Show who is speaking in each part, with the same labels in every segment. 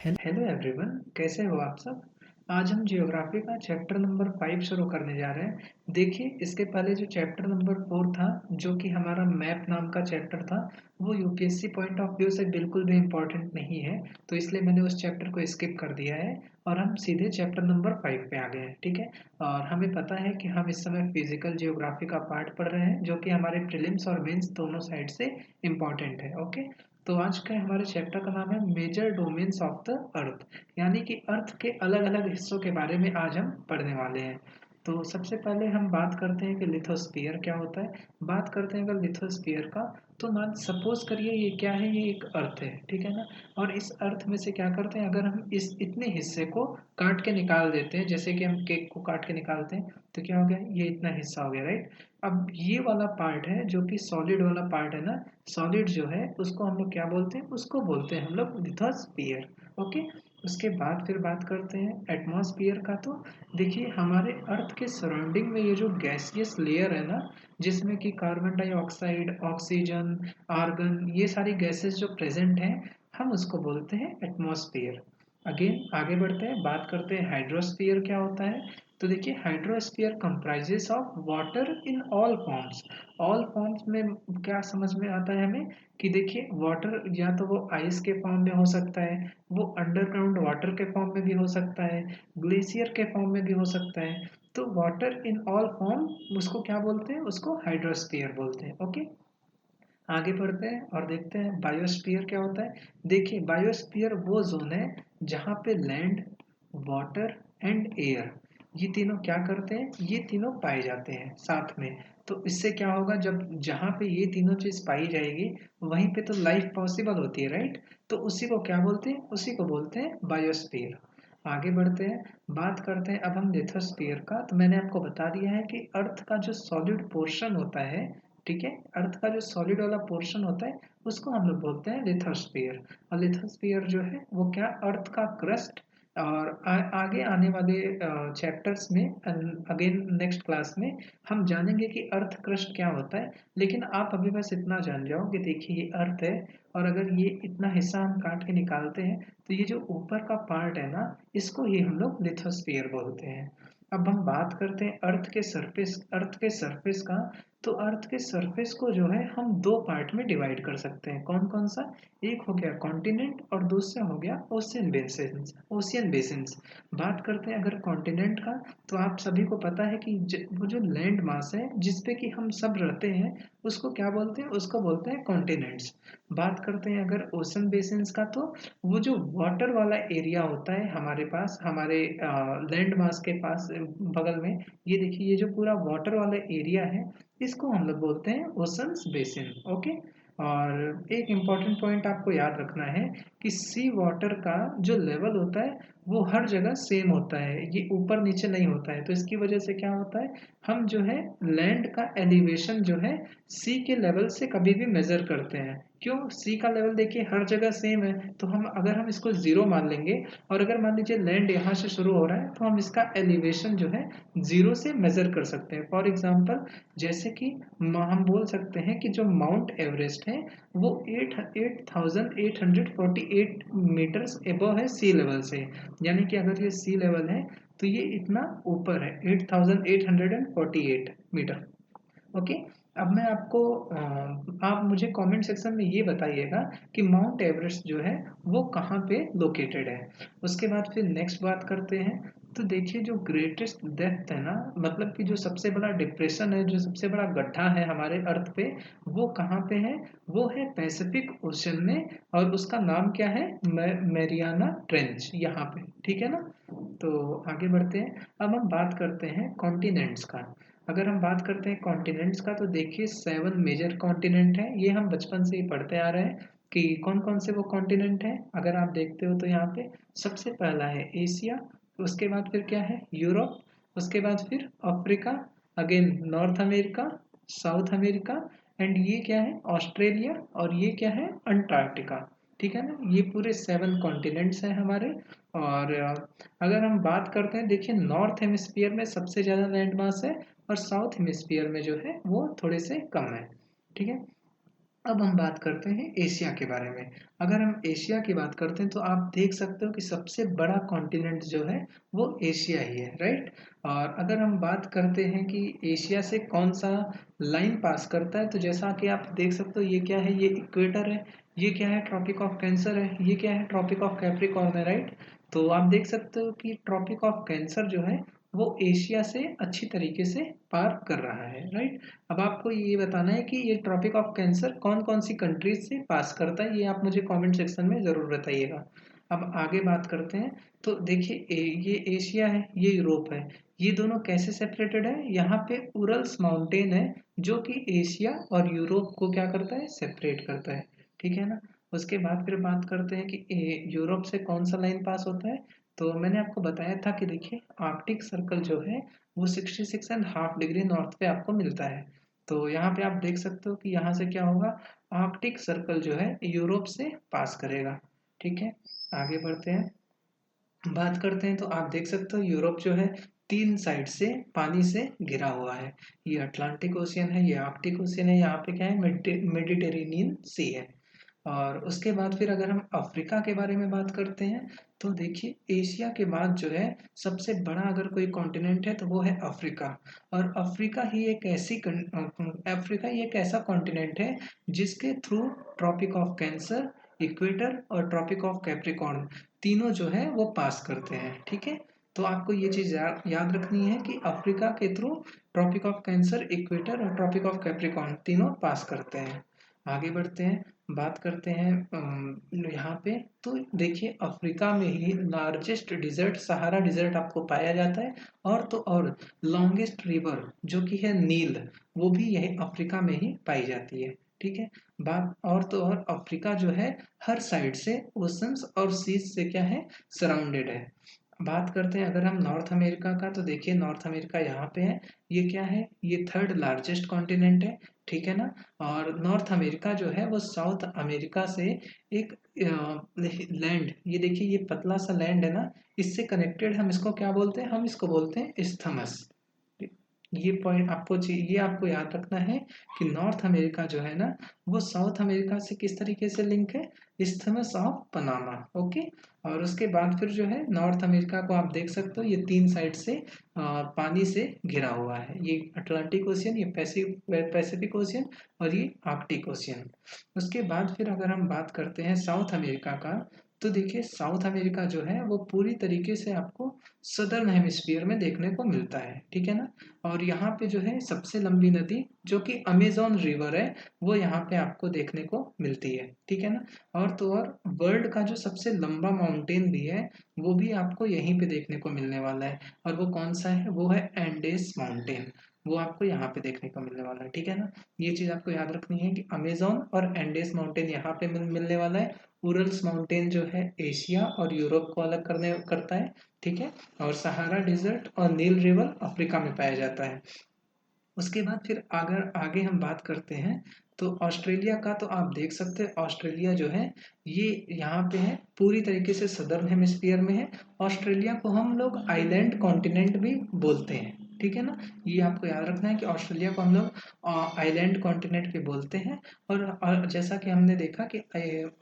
Speaker 1: Hello everyone, कैसे हो आप सब। आज हम जियोग्राफी का चैप्टर नंबर 5 शुरू करने जा रहे हैं। देखिए, इसके पहले जो चैप्टर नंबर 4 था, जो कि हमारा मैप नाम का चैप्टर था, वो यूपीएससी पॉइंट ऑफ व्यू से बिल्कुल भी इम्पोर्टेंट नहीं है। तो इसलिए मैंने उस चैप्टर को स्किप कर दिया है और हम सीधे चैप्टर नंबर 5 पे आ गए हैं। ठीक है। और हमें पता है कि हम इस समय फिजिकल जियोग्राफी का पार्ट पढ़ रहे हैं, जो कि हमारे प्रीलिम्स और मेंस दोनों साइड से इम्पोर्टेंट है। ओके। तो आज के हमारे चैप्टर का नाम है major domains of the earth, यानी कि अर्थ के अलग अलग हिस्सों के बारे में आज हम पढ़ने वाले हैं। तो सबसे पहले हम बात करते हैं कि लिथोस्फीयर क्या होता है। बात करते हैं अगर लिथोस्फीयर का, तो मान सपोज करिए ये क्या है, ये एक अर्थ है, ठीक है ना। और इस अर्थ में से क्या करते हैं, अगर हम इस इतने हिस्से को काट के निकाल देते हैं, जैसे कि हम केक को काट के निकालते हैं, तो क्या हो गया, ये इतना हिस्सा हो गया, राइट। अब ये वाला पार्ट है जो कि सॉलिड वाला पार्ट है ना, सॉलिड जो है उसको हम लोग क्या बोलते हैं, उसको बोलते हैं हम लोग लिथोस्फीयर। ओके। उसके बाद फिर बात करते हैं एटमॉस्फेयर का। तो देखिए, हमारे अर्थ के सराउंडिंग में ये जो गैसियस लेयर है ना, जिसमें कि कार्बन डाइऑक्साइड, ऑक्सीजन, आर्गन, ये सारी गैसेस जो प्रेजेंट हैं, हम उसको बोलते हैं एटमॉस्फेयर। अगेन आगे बढ़ते हैं, बात करते हैं हाइड्रोस्फीयर क्या होता है। तो देखिए, hydrosphere comprises of water in all forms. All forms में क्या समझ में आता है हमें, कि देखिए वाटर या तो वो आइस के फॉर्म में हो सकता है, वो अंडरग्राउंड वाटर के फॉर्म में भी हो सकता है, ग्लेशियर के फॉर्म में भी हो सकता है। तो वाटर इन ऑल फॉर्म, उसको क्या बोलते हैं, उसको हाइड्रोस्फीयर बोलते हैं। ओके। आगे बढ़ते हैं और देखते हैं बायोस्फीयर क्या होता है। देखिए, बायोस्फीयर वो जोन है जहाँ पे लैंड, वाटर एंड एयर, ये तीनों क्या करते हैं, ये तीनों पाए जाते हैं साथ में। तो इससे क्या होगा, जब जहाँ पे ये तीनों चीज पाई जाएगी, वहीं पे तो लाइफ पॉसिबल होती है, राइट। तो उसी को क्या बोलते हैं, उसी को बोलते हैं बायोस्फीयर। आगे बढ़ते हैं, बात करते हैं अब हम लिथोस्फीयर का। तो मैंने आपको बता दिया है कि अर्थ का जो सॉलिड पोर्शन होता है, ठीक है, अर्थ का जो सॉलिड वाला पोर्शन होता है, उसको हम लोग बोलते हैं लिथोस्फीयर। और लिथोस्फीयर जो है वो क्या, अर्थ का क्रस्ट। और आगे आने वाले चैप्टर्स में, अगेन नेक्स्ट क्लास में हम जानेंगे कि अर्थ क्रस्ट क्या होता है। लेकिन आप अभी बस इतना जान जाओ कि देखिए ये अर्थ है, और अगर ये इतना हिस्सा हम काट के निकालते हैं, तो ये जो ऊपर का पार्ट है ना, इसको ही हम लोग लिथोस्फीयर बोलते हैं। अब हम बात करते हैं अर्थ के सरफेस का। तो अर्थ के सरफेस को जो है हम दो पार्ट में डिवाइड कर सकते हैं। कौन कौन सा, एक हो गया कॉन्टिनेंट और दूसरा हो गया ओशियन बेसिन्स। ओशियन बेसिन्स बात करते हैं अगर कॉन्टिनेंट का, तो आप सभी को पता है कि वो जो लैंड मास है जिसपे कि हम सब रहते हैं, उसको क्या बोलते हैं, उसको बोलते हैं कॉन्टिनेंट्स। बात करते हैं अगर ओशन बेसिन्स का, तो वो जो वाटर वाला एरिया होता है हमारे पास, हमारे लैंड मास के पास बगल में, ये देखिए ये जो पूरा वाटर वाला एरिया है, इसको हम लोग बोलते हैं ओशंस बेसिन। ओके। और एक इम्पॉर्टेंट पॉइंट आपको याद रखना है कि सी वाटर का जो लेवल होता है, वो हर जगह सेम होता है, ये ऊपर नीचे नहीं होता है। तो इसकी वजह से क्या होता है, हम जो है लैंड का एलिवेशन जो है सी के लेवल से कभी भी मेजर करते हैं। क्यों, सी का लेवल देखिए हर जगह सेम है, तो हम इसको जीरो मान लेंगे, और अगर मान लीजिए लैंड यहाँ से शुरू हो रहा है, तो हम इसका एलिवेशन जो है जीरो से मेजर कर सकते हैं। फॉर एग्जाम्पल, जैसे कि हम बोल सकते हैं कि जो माउंट एवरेस्ट है, वो 8848 मीटर्स एबव है सी लेवल से। यानी कि अगर ये सी लेवल है, तो ये इतना ऊपर है, 8848 मीटर। ओके। अब मैं आपको आप मुझे कमेंट सेक्शन में ये बताइएगा कि माउंट एवरेस्ट जो है वो कहाँ पे लोकेटेड है। उसके बाद फिर नेक्स्ट बात करते हैं। तो देखिए, जो ग्रेटेस्ट डेप्थ है ना, मतलब कि जो सबसे बड़ा डिप्रेशन है, जो सबसे बड़ा गड्ढा है हमारे अर्थ पे, वो कहाँ पे है, वो है पैसिफिक ओशन में। और उसका नाम क्या है, मैरियाना ट्रेंच, यहाँ पे, ठीक है ना। तो आगे बढ़ते हैं, अब हम बात करते हैं कॉन्टिनेंट्स का। अगर हम बात करते हैं कॉन्टिनेंट्स का, तो देखिए 7 मेजर कॉन्टिनेंट है, ये हम बचपन से ही पढ़ते आ रहे हैं कि कौन कौन से वो कॉन्टिनेंट हैं। अगर आप देखते हो तो यहाँ पे सबसे पहला है एशिया, उसके बाद फिर क्या है, यूरोप, उसके बाद फिर Africa, again north America, south America, and ये क्या है, ऑस्ट्रेलिया, और ये क्या है, अंटार्कटिका। ठीक है ना, ये पूरे 7 कॉन्टिनेंट्स हैं हमारे। और अगर हम बात करते हैं, देखिए नॉर्थ हेमिस्फीयर में सबसे ज़्यादा लैंड मास है, और साउथ हेमिस्फीयर में जो है वो थोड़े से कम है। ठीक है। अब हम बात करते हैं एशिया के बारे में। अगर हम एशिया की बात करते हैं तो आप देख सकते हो कि सबसे बड़ा कॉन्टिनेंट जो है वो एशिया ही है, राइट। और अगर हम बात करते हैं कि एशिया से कौन सा लाइन पास करता है, तो जैसा कि आप देख सकते हो ये क्या है, ये इक्वेटर है, ये क्या है, ट्रॉपिक ऑफ कैंसर है, ये क्या है, ट्रॉपिक ऑफ कैप्रिकॉर्न है, राइट। तो आप देख सकते हो कि ट्रॉपिक ऑफ कैंसर जो है वो एशिया से अच्छी तरीके से पार कर रहा है, राइट। अब आपको ये बताना है कि ये ट्रॉपिक ऑफ कैंसर कौन कौन सी कंट्रीज से पास करता है, ये आप मुझे कमेंट सेक्शन में ज़रूर बताइएगा। अब आगे बात करते हैं। तो देखिए ये एशिया है, ये यूरोप है, ये दोनों कैसे सेपरेटेड है, यहाँ पे उरल्स माउंटेन है जो कि एशिया और यूरोप को क्या करता है, सेपरेट करता है, ठीक है ना। उसके बाद फिर बात करते हैं कि यूरोप से कौन सा लाइन पास होता है। तो मैंने आपको बताया था कि देखिए आर्कटिक सर्कल जो है वो 66.5 डिग्री नॉर्थ पे आपको मिलता है। तो यहाँ पे आप देख सकते हो कि यहाँ से क्या होगा, आर्कटिक सर्कल जो है यूरोप से पास करेगा, ठीक है। आगे बढ़ते हैं, बात करते हैं। तो आप देख सकते हो यूरोप जो है तीन साइड से पानी से घिरा हुआ है। ये अटलांटिक ओशियन है, ये आर्कटिक ओशियन है, यहाँ पे क्या है, मेडिटेरेनियन सी है। और उसके बाद फिर अगर हम अफ्रीका के बारे में बात करते हैं, तो देखिए एशिया के बाद जो है सबसे बड़ा अगर कोई कॉन्टिनेंट है तो वो है अफ्रीका। और अफ्रीका ही एक ऐसा कॉन्टिनेंट है जिसके through Tropic of Cancer, equator और ट्रॉपिक ऑफ कैप्रिकॉर्न तीनों जो है वो पास करते हैं, ठीक है। तो आपको ये चीज़ याद रखनी है कि अफ्रीका के through Tropic of Cancer, equator और ट्रॉपिक ऑफ कैप्रिकॉर्न तीनों पास करते हैं। आगे बढ़ते हैं, बात करते हैं यहाँ पे। तो देखिए अफ्रीका में ही लार्जेस्ट डिजर्ट सहारा डिजर्ट आपको पाया जाता है। और तो और लॉन्गेस्ट रिवर जो कि है नील, वो भी यही अफ्रीका में ही पाई जाती है, ठीक है। बात और तो और अफ्रीका जो है हर साइड से ओशंस और सीज से क्या है, सराउंडेड है। बात करते हैं अगर हम नॉर्थ अमेरिका का, तो देखिए नॉर्थ अमेरिका यहाँ पे है, ये क्या है, ये थर्ड लार्जेस्ट कॉन्टिनेंट है, ठीक है ना। और नॉर्थ अमेरिका जो है वो साउथ अमेरिका से एक लैंड, ये देखिए ये पतला सा लैंड है ना, इससे कनेक्टेड, हम इसको क्या बोलते हैं, हम इसको बोलते हैं इस्थमस। ये पॉइंट आपको चाहिए, ये आपको याद रखना है कि नॉर्थ अमेरिका जो है ना वो साउथ अमेरिका से किस तरीके से लिंक है, इस्थमस ऑफ पनामा, ओके। और उसके बाद फिर जो है नॉर्थ अमेरिका को आप देख सकते हो ये तीन साइड से पानी से घिरा हुआ है, ये अटलांटिक ओशियन, ये पैसिफिक ओशियन और ये आर्कटिक ओशियन। उसके बाद फिर अगर हम बात करते हैं साउथ अमेरिका का, तो देखिए साउथ अमेरिका जो है वो पूरी तरीके से आपको सदर्न हेमिस्फीयर में देखने को मिलता है, ठीक है ना। और यहाँ पे जो है सबसे लंबी नदी जो कि अमेजोन रिवर है वो यहाँ पे आपको देखने को मिलती है, ठीक है ना। और तो और वर्ल्ड का जो सबसे लंबा माउंटेन भी है वो भी आपको यहीं पे देखने को मिलने वाला है। और वो कौन सा है, वो है एंडेस माउंटेन, वो आपको यहाँ पे देखने को मिलने वाला है, ठीक है ना। ये चीज़ आपको याद रखनी है कि अमेजोन और एंडेस माउंटेन यहाँ पे मिलने वाला है। उरल्स माउंटेन जो है एशिया और यूरोप को अलग करने करता है, ठीक है। और सहारा डिजर्ट और नील रिवर अफ्रीका में पाया जाता है। उसके बाद फिर अगर आगे हम बात करते हैं, तो ऑस्ट्रेलिया का तो आप देख सकते हैं, ऑस्ट्रेलिया जो है ये यहाँ पे है, पूरी तरीके से सदर्न हेमिस्फीयर में है। ऑस्ट्रेलिया को हम लोग आइलैंड कॉन्टिनेंट भी बोलते हैं, ठीक है ना। ये आपको याद रखना है कि ऑस्ट्रेलिया को हम लोग आइलैंड कॉन्टिनेंट भी बोलते हैं। और जैसा कि हमने देखा कि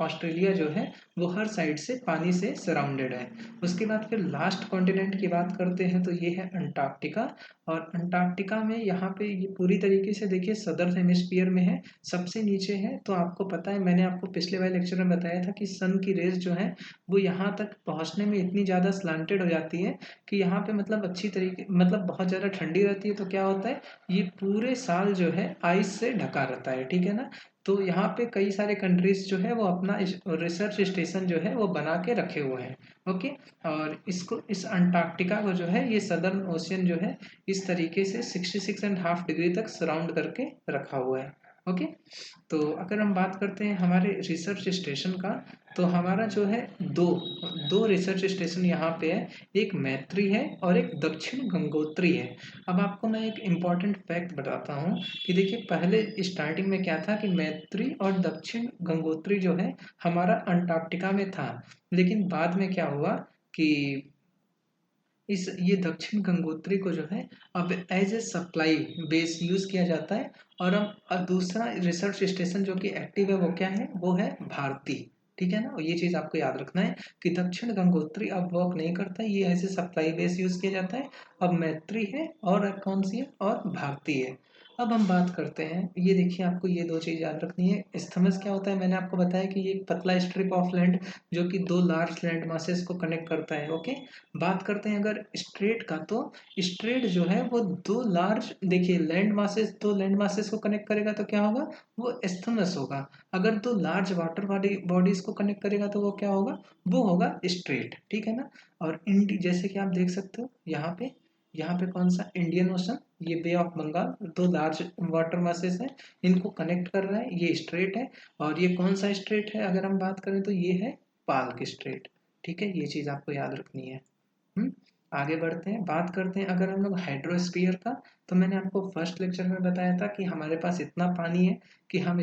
Speaker 1: ऑस्ट्रेलिया जो है वो हर साइड से पानी से सराउंडेड है। उसके बाद फिर लास्ट कॉन्टिनेंट की बात करते हैं, तो ये है अंटार्कटिका। और अंटार्कटिका में यहाँ पे ये पूरी तरीके से देखिए सदर्न हेमिस्फीयर में है, सबसे नीचे है। तो आपको पता है, मैंने आपको पिछले वाले लेक्चर में बताया था कि सन की रेज जो है वो यहाँ तक पहुँचने में इतनी ज़्यादा स्लांटेड हो जाती है कि यहाँ पे मतलब अच्छी तरीके, मतलब बहुत ज़्यादा ठंडी रहती है। तो क्या होता है, ये पूरे साल जो है आइस से ढका रहता है, ठीक है ना। तो यहाँ पे कई सारे कंट्रीज जो है वो अपना रिसर्च स्टेशन जो है वो बना के रखे हुए हैं, ओके। और इसको, इस अंटार्कटिका को जो है ये सदर्न ओशियन जो है इस तरीके से 66.5 डिग्री तक सराउंड करके रखा हुआ है, ओके। तो अगर हम बात करते हैं हमारे रिसर्च स्टेशन का, तो हमारा जो है दो दो रिसर्च स्टेशन यहाँ पे है, एक मैत्री है और एक दक्षिण गंगोत्री है। अब आपको मैं एक इम्पॉर्टेंट फैक्ट बताता हूँ कि देखिए पहले स्टार्टिंग में क्या था कि मैत्री और दक्षिण गंगोत्री जो है हमारा अंटार्कटिका में था, लेकिन बाद में क्या हुआ कि ये दक्षिण गंगोत्री को जो है अब as a supply base use किया जाता है। और अब दूसरा रिसर्च स्टेशन जो कि एक्टिव है वो क्या है, वो है भारती। ठीक है ना, और ये चीज आपको याद रखना है कि दक्षिण गंगोत्री अब वर्क नहीं करता है, ये as a supply base use किया जाता है। अब मैत्री है और कौन सी है, और भारती है। अब हम बात करते हैं, ये देखिए आपको ये दो चीज याद रखनी है। इस्थमस क्या होता है, मैंने आपको बताया कि ये एक पतला स्ट्रिप ऑफ लैंड जो कि दो लार्ज लैंड मासेस को कनेक्ट करता है। ओके, बात करते हैं अगर स्ट्रेट का, तो स्ट्रेट जो है वो दो लार्ज, देखिए लैंड मासेस, दो लैंड मासेस को कनेक्ट करेगा तो क्या होगा, वो एस्थमस होगा। अगर दो लार्ज वाटर बॉडीज को कनेक्ट करेगा तो वो क्या होगा, वो होगा स्ट्रेट। ठीक है ना। और जैसे कि आप देख सकते हो यहाँ पे कौन सा, इंडियन ओशन, ये बे ऑफ बंगाल, दो लार्ज वाटर मासेस हैं, इनको कनेक्ट कर रहा है, ये स्ट्रेट है। और ये कौन सा स्ट्रेट है, अगर हम बात करें तो ये है पाल्क स्ट्रेट। ठीक है, ये चीज आपको याद रखनी है। हम्म आगे बढ़ते हैं, बात करते हैं अगर हम लोग हाइड्रोस्फीयर का। तो मैंने आपको फर्स्ट लेक्चर में बताया था कि हमारे पास इतना पानी है कि हम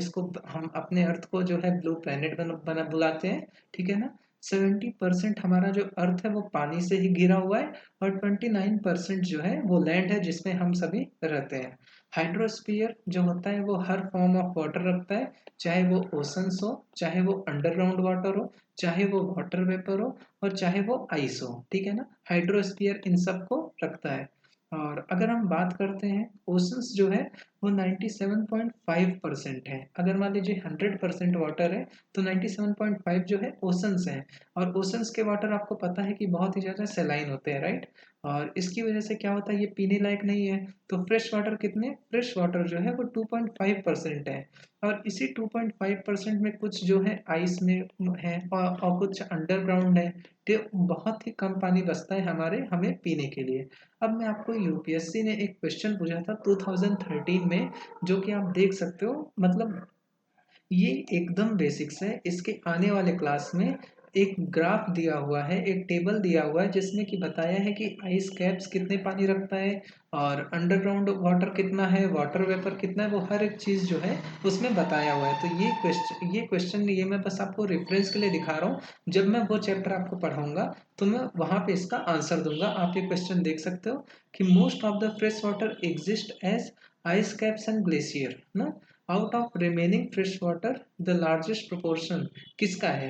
Speaker 1: अपने अर्थ को जो है ब्लू प्लेनेट बना बुलाते हैं। ठीक है ना। 70% हमारा जो अर्थ है वो पानी से ही घिरा हुआ है, और 29% जो है वो लैंड है जिसमें हम सभी रहते हैं। हाइड्रोस्फीयर जो होता है वो हर फॉर्म ऑफ वाटर रखता है, चाहे वो ओशंस हो, चाहे वो अंडरग्राउंड वाटर हो, चाहे वो वाटर वेपर हो, और चाहे वो आइस हो। ठीक है ना, हाइड्रोस्फीयर इन सब को रखता है। और अगर हम बात करते हैं ओशंस जो है वो 97.5% है। अगर मान लीजिए 100% वाटर है तो 97.5 जो है ओशंस है। और ओशंस के वाटर आपको पता है कि बहुत ही ज़्यादा सेलाइन होते हैं, राइट। और इसकी वजह से क्या होता है, ये पीने लायक नहीं है। तो फ्रेश वाटर कितने, फ्रेश वाटर जो है वो 2.5% है। और इसी 2.5% में कुछ जो है आइस में है, और कुछ अंडरग्राउंड है। तो बहुत ही कम पानी बचता है हमें पीने के लिए। अब मैं आपको, यूपीएससी ने एक क्वेश्चन पूछा था 2013 में, जो कि आप देख सकते हो, मतलब ये एकदम बेसिक्स है। इसके आने वाले क्लास में एक ग्राफ दिया हुआ है, एक टेबल दिया हुआ है जिसमें कि बताया है कि आइस कैप्स कितने पानी रखता है, और अंडरग्राउंड वाटर कितना है, वाटर वेपर कितना है, वो हर एक चीज़ जो है उसमें बताया हुआ है। तो ये क्वेश्चन ये मैं बस आपको रेफरेंस के लिए दिखा रहा हूँ। जब मैं वो चैप्टर आपको पढ़ाऊंगा तो मैं वहाँ पे इसका आंसर दूंगा। आप ये क्वेश्चन देख सकते हो कि most of the fresh water exist as ice caps and glacier ना। Out of remaining fresh water the largest proportion किसका है,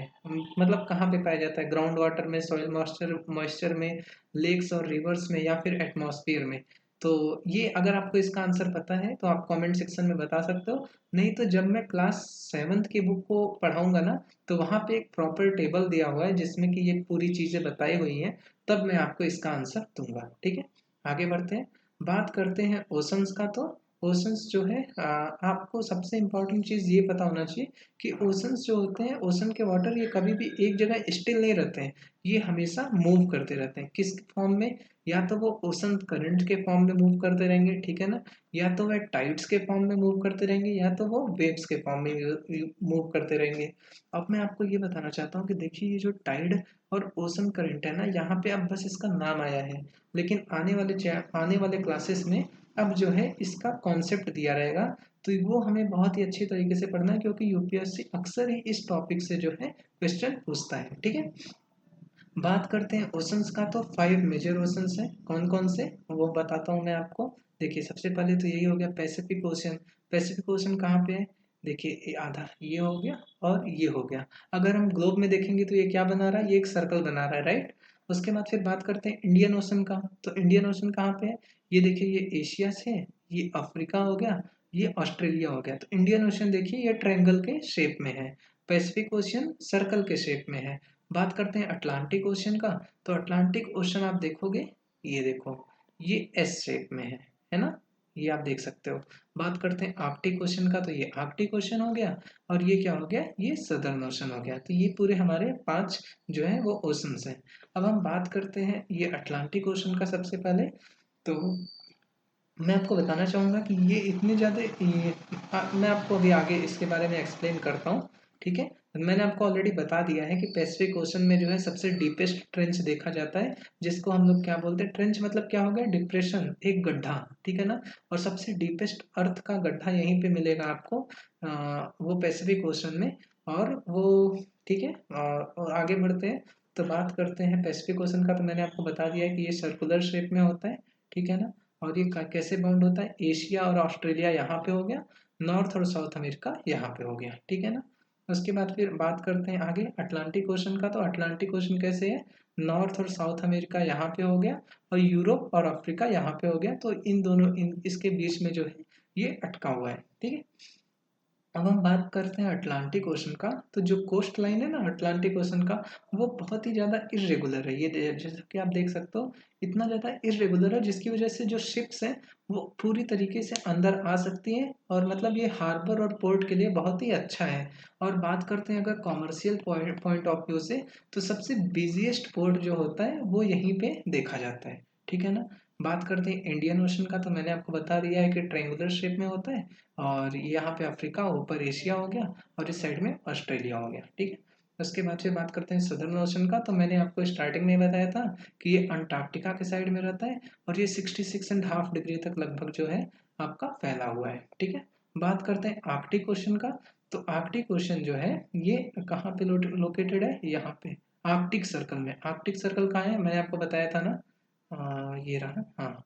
Speaker 1: मतलब कहाँ पे पाया जाता है, ग्राउंड वाटर में, सॉइल मॉइस्चर मॉइस्चर में, लेक्स और रिवर्स में, या फिर एटमॉस्फेयर में। तो ये अगर आपको इसका आंसर पता है तो आप कमेंट सेक्शन में बता सकते हो। नहीं तो जब मैं क्लास 7th की बुक को पढ़ाऊंगा ना, तो वहाँ पे एक प्रॉपर टेबल दिया हुआ है जिसमें कि ये पूरी चीज़ें बताई हुई हैं, तब मैं आपको इसका आंसर दूंगा। ठीक है, आगे बढ़ते हैं, बात करते हैं ओशंस का। तो ओशंस जो है, आपको सबसे इम्पोर्टेंट चीज़ ये पता होना चाहिए कि ओशंस जो होते हैं, ओशन के वाटर ये कभी भी एक जगह स्टिल नहीं रहते हैं, ये हमेशा मूव करते रहते हैं। किस फॉर्म में, या तो वो ओशन करंट के फॉर्म में मूव करते रहेंगे, ठीक है ना, या तो वह टाइड्स के फॉर्म में मूव करते रहेंगे, या तो वो वेव्स के फॉर्म में मूव करते रहेंगे। अब मैं आपको ये बताना चाहता हूँ कि देखिए ये जो टाइड और ओशन करंट है ना, यहाँ पे अब बस इसका नाम आया है, लेकिन आने वाले क्लासेस में अब जो है इसका कॉन्सेप्ट दिया रहेगा। तो वो हमें बहुत ही अच्छी तरीके से पढ़ना है, क्योंकि यूपीएससी अक्सर ही इस टॉपिक से जो है क्वेश्चन पूछता है। ठीक है, बात करते हैं ओशंस का। तो 5 मेजर ओशंस हैं, कौन कौन से वो बताता हूँ मैं आपको। देखिए सबसे पहले तो यही हो गया पैसिफिक ओशन। पैसिफिक ओशन कहाँ पे है, देखिए ये आधा ये हो गया और ये हो गया। अगर हम ग्लोब में देखेंगे तो ये क्या बना रहा है, ये एक सर्कल बना रहा है, राइट। उसके बाद फिर बात करते हैं इंडियन ओशन का। तो इंडियन ओशन कहाँ पे है, ये देखिए ये एशिया से, ये अफ्रीका हो गया, ये ऑस्ट्रेलिया हो गया। तो इंडियन ओशन देखिए ये ट्रायंगल के शेप में है, पैसिफिक ओशन सर्कल के शेप में है। बात करते हैं अटलांटिक ओशन का। तो अटलांटिक ओशन आप देखोगे, ये देखो ये एस शेप में है ना, ये आप देख सकते हो। बात करते हैं आर्कटिक ओशन का। तो ये आर्कटिक ओशन हो गया, और ये क्या हो गया, ये सदर्न ओशन हो गया। तो ये पूरे हमारे 5 जो है वो ओशंस हैं। अब हम बात करते हैं ये अटलांटिक ओशन का सबसे पहले। तो मैं आपको बताना चाहूँगा कि ये इतने ज़्यादा मैं आपको अभी आगे इसके बारे में एक्सप्लेन करता हूँ। ठीक है, मैंने आपको ऑलरेडी बता दिया है कि पैसिफिक ओशन में जो है सबसे डीपेस्ट ट्रेंच देखा जाता है, जिसको हम लोग क्या बोलते हैं, ट्रेंच मतलब क्या हो गया, डिप्रेशन, एक गड्ढा। ठीक है ना, और सबसे डीपेस्ट अर्थ का गड्ढा यहीं पे मिलेगा आपको, वो पैसिफिक ओशन में। और वो ठीक है, और आगे बढ़ते हैं। तो बात करते हैं पैसिफिक ओशन का, तो मैंने आपको बता दिया है कि ये सर्कुलर शेप में होता है, ठीक है ना। और ये कैसे बाउंड होता है, एशिया और ऑस्ट्रेलिया यहाँ पे हो गया, नॉर्थ और साउथ अमेरिका यहाँ पे हो गया, ठीक है ना। उसके बाद फिर बात करते हैं आगे अटलांटिक ओशन का, तो अटलांटिक ओशन कैसे है, नॉर्थ और साउथ अमेरिका यहाँ पे हो गया और यूरोप और अफ्रीका यहाँ पे हो गया, तो इन दोनों इसके बीच में जो है ये अटका हुआ है, ठीक है। अब हम बात करते हैं अटलांटिक ओशन का, तो जो कोस्ट लाइन है ना अटलांटिक ओशन का, वो बहुत ही ज़्यादा इरेगुलर है। ये जैसे कि आप देख सकते हो, इतना ज़्यादा इरेगुलर है जिसकी वजह से जो शिप्स हैं वो पूरी तरीके से अंदर आ सकती हैं, और मतलब ये हार्बर और पोर्ट के लिए बहुत ही अच्छा है। और बात करते हैं अगर कॉमर्शियल पॉइंट ऑफ व्यू से, तो सबसे बिजिएस्ट पोर्ट जो होता है वो यहीं पे देखा जाता है, ठीक है ना। बात करते हैं इंडियन ओशन का, तो मैंने आपको बता दिया है कि ट्रायंगुलर शेप में होता है, और यहाँ पे अफ्रीका, ऊपर एशिया हो गया, और इस साइड में ऑस्ट्रेलिया हो गया, ठीक है। उसके बाद फिर बात करते हैं सदर्न ओशन का, तो मैंने आपको स्टार्टिंग में बताया था कि ये अंटार्कटिका के साइड में रहता है, और ये 66.5 डिग्री तक लगभग जो है आपका फैला हुआ है, ठीक है। बात करते हैं आर्कटिक ओशन का, तो आर्कटिक ओशन जो है ये कहाँ पे लोकेटेड है, यहाँ पे आर्कटिक सर्कल में। आर्कटिक सर्कल कहाँ है, मैंने आपको बताया था ना, ये रहा, हाँ,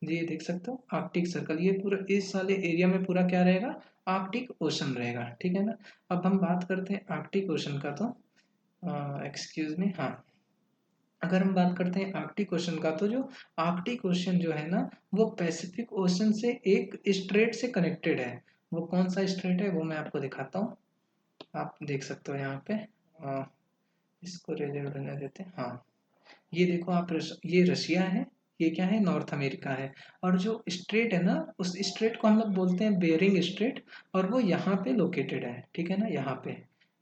Speaker 1: ये देख सकते हो आर्कटिक सर्कल, ये पूरा इस वाले एरिया में पूरा क्या रहेगा, आर्कटिक ओशन रहेगा, ठीक है ना। अब हम बात करते हैं आर्कटिक ओशन का, तो एक्सक्यूज मी, हाँ, अगर हम बात करते हैं आर्कटिक ओशन का, तो जो आर्कटिक ओशन जो है ना वो पैसिफिक ओशन से एक स्ट्रेट से कनेक्टेड है। वो कौन सा स्ट्रेट है वो मैं आपको दिखाता हूँ, आप देख सकते हो यहाँ पे, इसको रेड रहने देते हैं, हाँ, ये देखो आप ये रशिया है, ये क्या है, नॉर्थ अमेरिका है। और जो स्ट्रेट है ना, उस स्ट्रेट को हम लोग बोलते हैं बेरिंग स्ट्रेट, और वो यहाँ पे लोकेटेड है, ठीक है ना।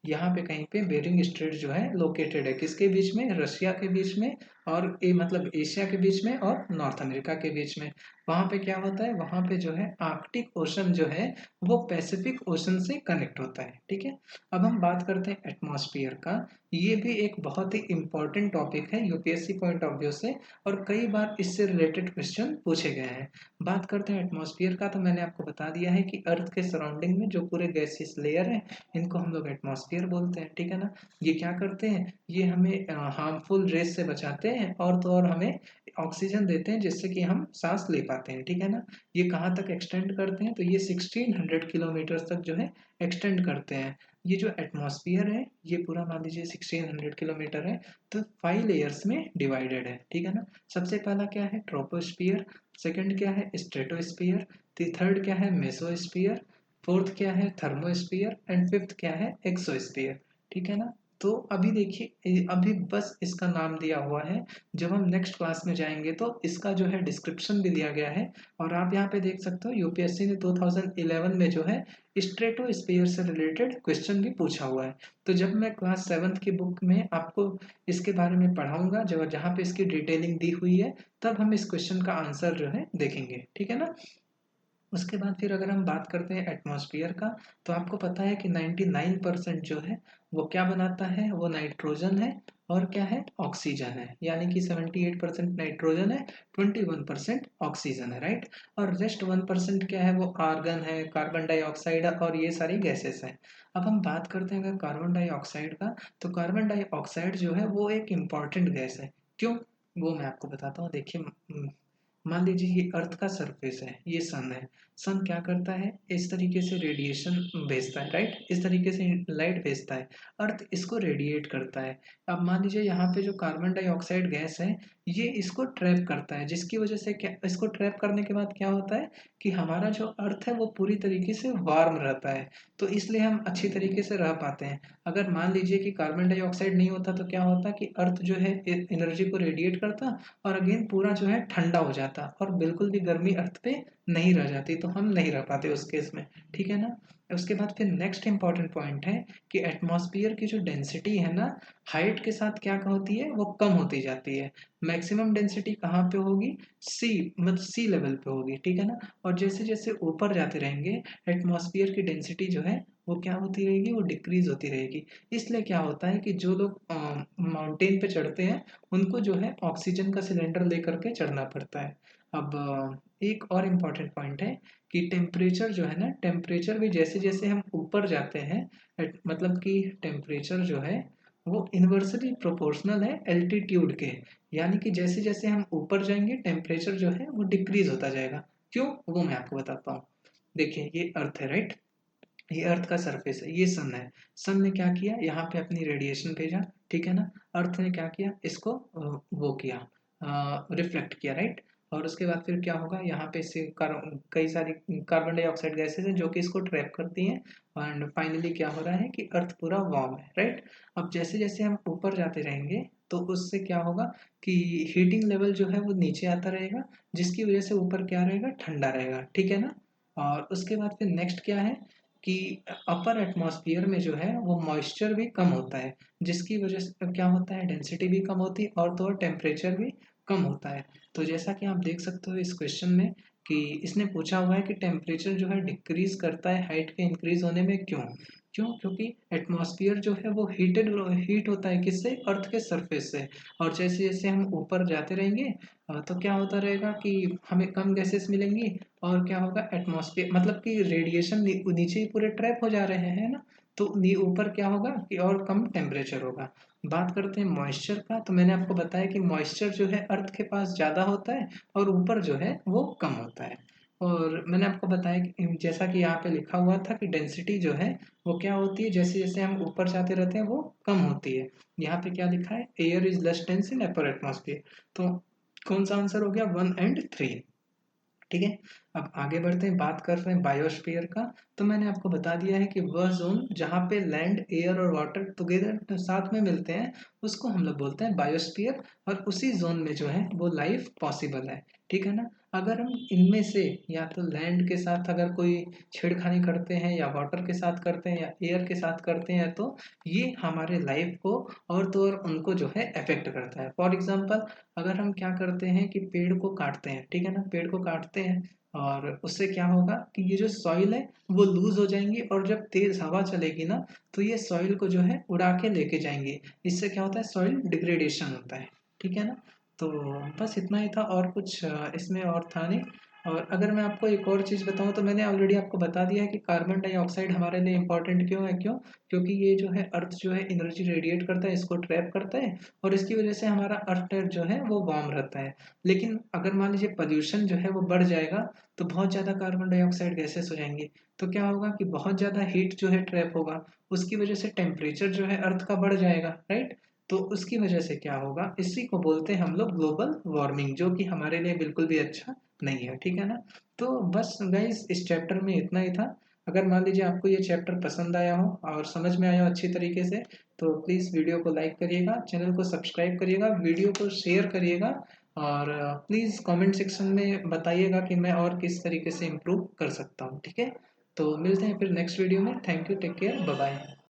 Speaker 1: यहाँ पे कहीं पे बेरिंग स्ट्रेट जो है लोकेटेड है, किसके बीच में, रशिया के बीच में, और मतलब एशिया के बीच में और नॉर्थ अमेरिका के बीच में। वहाँ पे क्या होता है, वहाँ पे जो है आर्कटिक ओशन जो है वो पैसिफिक ओशन से कनेक्ट होता है, ठीक है। अब हम बात करते हैं एटमॉस्फेयर का, ये भी एक बहुत ही इम्पोर्टेंट टॉपिक है यूपीएससी पॉइंट ऑफ व्यू से, और कई बार इससे रिलेटेड क्वेश्चन पूछे गए हैं। बात करते हैं एटमॉस्फेयर का, तो मैंने आपको बता दिया है कि अर्थ के सराउंडिंग में जो पूरे गैसियस लेयर है इनको हम लोग एटमॉस्फेयर बोलते हैं, ठीक है ना। ये क्या करते हैं, ये हमें हार्मफुल रेस से बचाते हैं, और तो और हमें ऑक्सीजन देते हैं जिससे कि हम सांस ले पाते हैं, ठीक है ना। ये कहाँ तक एक्सटेंड करते हैं, तो ये 1600 किलोमीटर तक जो है एक्सटेंड करते हैं। ये जो एटमॉस्फेयर है ये पूरा मान लीजिए 1600 किलोमीटर है, तो 5 लेयर्स में डिवाइडेड है, ठीक है ना। सबसे पहला क्या है, ट्रोपोस्फियर, सेकंड क्या है, स्ट्रेटोस्फियर, थर्ड क्या है, मेसोस्फियर, फोर्थ क्या है, थर्मोस्फियर, एंड फिफ्थ क्या है, एक्सोस्फियर, ठीक है ना। तो अभी देखिए, अभी बस इसका नाम दिया हुआ है, जब हम नेक्स्ट क्लास में जाएंगे तो इसका जो है डिस्क्रिप्शन भी दिया गया है। और आप यहाँ पे देख सकते हो यूपीएससी ने 2011 में जो है स्ट्रेटोस्फीयर से रिलेटेड क्वेश्चन भी पूछा हुआ है। तो जब मैं क्लास 7th की बुक में आपको इसके बारे में पढ़ाऊंगा, जब जहाँ पे इसकी डिटेलिंग दी हुई है, तब हम इस क्वेश्चन का आंसर जो है देखेंगे, ठीक है ना। उसके बाद फिर अगर हम बात करते हैं एटमॉस्फेयर का, तो आपको पता है कि 99% जो है वो क्या बनाता है, वो नाइट्रोजन है, और क्या है, ऑक्सीजन है। यानी कि 78% नाइट्रोजन है, 21% ऑक्सीजन है, राइट। और रेस्ट 1% क्या है, वो आर्गन है, कार्बन डाइऑक्साइड है, और ये सारी गैसेस हैं। अब हम बात करते हैं अगर कार्बन डाइऑक्साइड का, तो कार्बन डाइऑक्साइड जो है वो एक इम्पॉर्टेंट गैस है। क्यों, वो मैं आपको बताता हूँ, देखिए, मान लीजिए ये अर्थ का सरफेस है, ये सन है। सन क्या करता है, इस तरीके से रेडिएशन भेजता है, राइट, इस तरीके से लाइट भेजता है, अर्थ इसको रेडिएट करता है। अब मान लीजिए यहाँ पे जो कार्बन डाइऑक्साइड गैस है ये इसको ट्रैप करता है, जिसकी वजह से क्या, इसको ट्रैप करने के बाद क्या होता है कि हमारा जो अर्थ है वो पूरी तरीके से वार्म रहता है, तो इसलिए हम अच्छी तरीके से रह पाते हैं। अगर मान लीजिए कि कार्बन डाइऑक्साइड नहीं होता तो क्या होता कि अर्थ जो है एनर्जी को रेडिएट करता, और अगेन पूरा जो है ठंडा हो जाता, और बिल्कुल भी गर्मी अर्थ पे नहीं रह जाती, तो हम नहीं रह पाते उस केस में, ठीक है ना। उसके बाद फिर नेक्स्ट इंपॉर्टेंट पॉइंट है कि एटमॉस्फेयर की जो डेंसिटी है ना, हाइट के साथ क्या होती है, वो कम होती जाती है। मैक्सिमम डेंसिटी कहाँ पे होगी, सी, मतलब सी लेवल पे होगी, ठीक है ना। और जैसे जैसे ऊपर जाते रहेंगे एटमॉस्फेयर की डेंसिटी जो है वो क्या होती रहेगी, वो डिक्रीज होती रहेगी। इसलिए क्या होता है कि जो लोग माउंटेन पे चढ़ते हैं उनको जो है ऑक्सीजन का सिलेंडर लेकर के चढ़ना पड़ता है। अब एक और इम्पॉर्टेंट पॉइंट है कि टेम्परेचर जो है ना, टेम्परेचर भी जैसे जैसे हम ऊपर जाते हैं, मतलब कि टेम्परेचर जो है वो इन्वर्सली प्रोपोर्शनल है एल्टीट्यूड के, यानी कि जैसे जैसे हम ऊपर जाएंगे टेम्परेचर जो है वो डिक्रीज होता जाएगा। क्यों, वो मैं आपको बताता हूँ। देखिए ये अर्थ है, राइट, ये अर्थ का सरफेस है, ये सन है। सन ने क्या किया, यहाँ पे अपनी रेडिएशन भेजा, ठीक है ना। अर्थ ने क्या किया, इसको वो किया, रिफ्लेक्ट किया, राइट। और उसके बाद फिर क्या होगा, यहाँ पे से कई सारी कार्बन डाइऑक्साइड गैसेज हैं जो कि इसको ट्रैप करती हैं। एंड फाइनली क्या हो रहा है कि अर्थ पूरा वार्म है, राइट। अब जैसे जैसे हम ऊपर जाते रहेंगे तो उससे क्या होगा कि हीटिंग लेवल जो है वो नीचे आता रहेगा, जिसकी वजह से ऊपर क्या रहेगा, ठंडा रहेगा, ठीक है ना। और उसके बाद फिर नेक्स्ट क्या है कि अपर एटमॉस्फेयर में जो है वो मॉइस्चर भी कम होता है, जिसकी वजह से क्या होता है, डेंसिटी भी कम होती है और तो और टेम्परेचर भी कम होता है। तो जैसा कि आप देख सकते हो इस क्वेश्चन में कि इसने पूछा हुआ है कि टेम्परेचर जो है डिक्रीज करता है हाइट के इंक्रीज होने में, क्यों। क्योंकि एटमॉस्फेयर जो है वो हीट होता है किससे, अर्थ के सरफेस से। और जैसे जैसे हम ऊपर जाते रहेंगे तो क्या होता रहेगा कि हमें कम गैसेस मिलेंगी, और क्या होगा, एटमॉस्फेयर मतलब कि रेडिएशन नीचे ही पूरे ट्रैप हो जा रहे हैं ना। तो ऊपर क्या होगा कि और कम टेम्परेचर होगा। बात करते हैं मॉइस्चर का, तो मैंने आपको बताया कि मॉइस्चर जो है अर्थ के पास ज़्यादा होता है और ऊपर जो है वो कम होता है। और मैंने आपको बताया कि जैसा कि यहाँ पे लिखा हुआ था कि डेंसिटी जो है वो क्या होती है, जैसे जैसे हम ऊपर जाते रहते हैं वो कम होती है। यहाँ पे क्या लिखा है, air is less dense in upper atmosphere. तो कौन सा आंसर हो गया, 1 और 3, ठीक है। अब आगे बढ़ते हैं, बात कर रहे हैं बायोस्फीयर का। तो मैंने आपको बता दिया है कि वह जोन जहाँ पे लैंड एयर और वाटर टुगेदर साथ में मिलते हैं उसको हम लोग बोलते हैं बायोस्फीयर। और उसी जोन में जो है वो लाइफ पॉसिबल है, ठीक है ना। अगर हम इनमें से या तो लैंड के साथ अगर कोई छेड़खानी करते हैं या वाटर के साथ करते हैं या एयर के साथ करते हैं तो ये हमारे लाइफ को और तो और उनको जो है अफेक्ट करता है। फॉर एग्जाम्पल, अगर हम क्या करते हैं कि पेड़ को काटते हैं, ठीक है ना, पेड़ को काटते हैं और उससे क्या होगा कि ये जो सॉइल है वो लूज हो जाएंगी, और जब तेज हवा चलेगी ना तो ये सॉइल को जो है उड़ा के लेके जाएंगे। इससे क्या होता है, सॉइल डिग्रेडेशन होता है, ठीक है ना। तो बस इतना ही था, और कुछ इसमें और था नहीं। और अगर मैं आपको एक और चीज़ बताऊं तो मैंने ऑलरेडी आपको बता दिया है कि कार्बन डाइऑक्साइड हमारे लिए इम्पोर्टेंट क्यों है, क्यों, क्योंकि ये जो है अर्थ जो है एनर्जी रेडिएट करता है, इसको ट्रैप करता है, और इसकी वजह से हमारा अर्थ जो है वो वार्म रहता है। लेकिन अगर मान लीजिए पोल्यूशन जो है वो बढ़ जाएगा तो बहुत ज़्यादा कार्बन डाइऑक्साइड गैसेस हो जाएंगे। तो क्या होगा कि बहुत ज़्यादा हीट जो है ट्रैप होगा, उसकी वजह से टेम्परेचर जो है अर्थ का बढ़ जाएगा, राइट। तो उसकी वजह से क्या होगा, इसी को बोलते हैं हम लोग ग्लोबल वार्मिंग, जो कि हमारे लिए बिल्कुल भी अच्छा नहीं है, ठीक है ना। तो बस गाइस इस चैप्टर में इतना ही था। अगर मान लीजिए आपको ये चैप्टर पसंद आया हो और समझ में आया हो अच्छी तरीके से, तो प्लीज़ वीडियो को लाइक करिएगा, चैनल को सब्सक्राइब करिएगा, वीडियो को शेयर करिएगा, और प्लीज़ कमेंट सेक्शन में बताइएगा कि मैं और किस तरीके से इम्प्रूव कर सकता हूँ, ठीक है। तो मिलते हैं फिर नेक्स्ट वीडियो में। Thank you, take care, bye bye.